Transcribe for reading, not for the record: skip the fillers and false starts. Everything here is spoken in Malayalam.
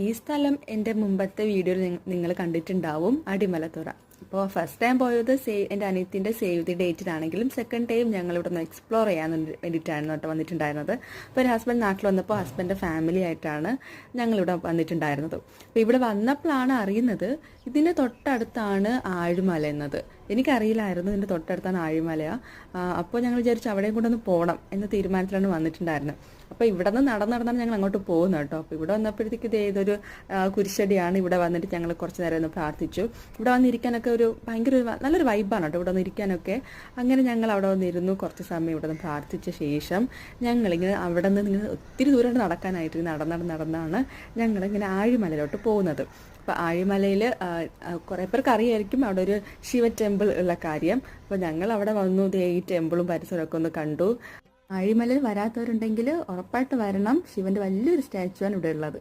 ഈ സ്ഥലം എൻ്റെ മുമ്പത്തെ വീഡിയോയിൽ നിങ്ങൾ കണ്ടിട്ടുണ്ടാവും, അടിമലത്തുറ. അപ്പോൾ ഫസ്റ്റ് ടൈം പോയത് എൻ്റെ അനിയത്തിൻ്റെ സേവ് ദി ഡേറ്റിനാണെങ്കിലും സെക്കൻഡ് ടൈം ഞങ്ങൾ ഇവിടെ നിന്ന് എക്സ്പ്ലോർ ചെയ്യാൻ വേണ്ടിയിട്ടാണ് കേട്ടോ വന്നിട്ടുണ്ടായിരുന്നത്. അപ്പോൾ ഒരു ഹസ്ബൻഡ് നാട്ടിൽ വന്നപ്പോൾ ഹസ്ബൻഡിൻ്റെ ഫാമിലി ആയിട്ടാണ് ഞങ്ങളിവിടെ വന്നിട്ടുണ്ടായിരുന്നത്. അപ്പോൾ ഇവിടെ വന്നപ്പോഴാണ് അറിയുന്നത് ഇതിൻ്റെ തൊട്ടടുത്താണ് ആഴിമല എന്നത്. എനിക്കറിയില്ലായിരുന്നു ഇതിൻ്റെ തൊട്ടടുത്താണ് ആഴിമലയാണ്. അപ്പോൾ ഞങ്ങൾ വിചാരിച്ചു അവിടെയും കൊണ്ടൊന്ന് പോകണം എന്ന തീരുമാനത്തിലാണ് വന്നിട്ടുണ്ടായിരുന്നത്. അപ്പോൾ ഇവിടെ നിന്ന് നടന്നാണ് ഞങ്ങൾ അങ്ങോട്ട് പോകുന്നത് കേട്ടോ. അപ്പോൾ ഇവിടെ വന്നപ്പോഴത്തേക്ക് ഇതൊരു കുരിശടിയാണ്. ഇവിടെ വന്നിട്ട് ഞങ്ങൾ കുറച്ച് നേരം ഒന്ന് പ്രാർത്ഥിച്ചു. ഇവിടെ വന്നിരിക്കാനൊക്കെ ഭയങ്കര നല്ലൊരു വൈബാണ് കേട്ടോ ഇവിടെ വന്നിരിക്കാനൊക്കെ. അങ്ങനെ ഞങ്ങൾ അവിടെ വന്നിരുന്നു. കുറച്ച് സമയം ഇവിടെ നിന്ന് പ്രാർത്ഥിച്ച ശേഷം ഞങ്ങളിങ്ങനെ അവിടെ നിന്ന് ഇങ്ങനെ ഒത്തിരി ദൂരം നടക്കാനായിട്ട് നടന്നാണ് ഞങ്ങളിങ്ങനെ ആഴിമലയിലോട്ട് പോകുന്നത്. അപ്പോൾ ആഴിമലയിൽ കുറേ പേർക്ക് അറിയായിരിക്കും അവിടെ ഒരു ശിവ ടെമ്പിൾ ഉള്ള കാര്യം. അപ്പോൾ ഞങ്ങൾ അവിടെ വന്നു, ഈ ടെമ്പിളും പരിസരമൊക്കെ ഒന്ന് കണ്ടു. ആഴിമലയിൽ വരാത്തവരുണ്ടെങ്കിൽ ഉറപ്പായിട്ട് വരണം. ശിവൻ്റെ വലിയൊരു സ്റ്റാച്ചുവാണ് ഇവിടെ ഉള്ളത്.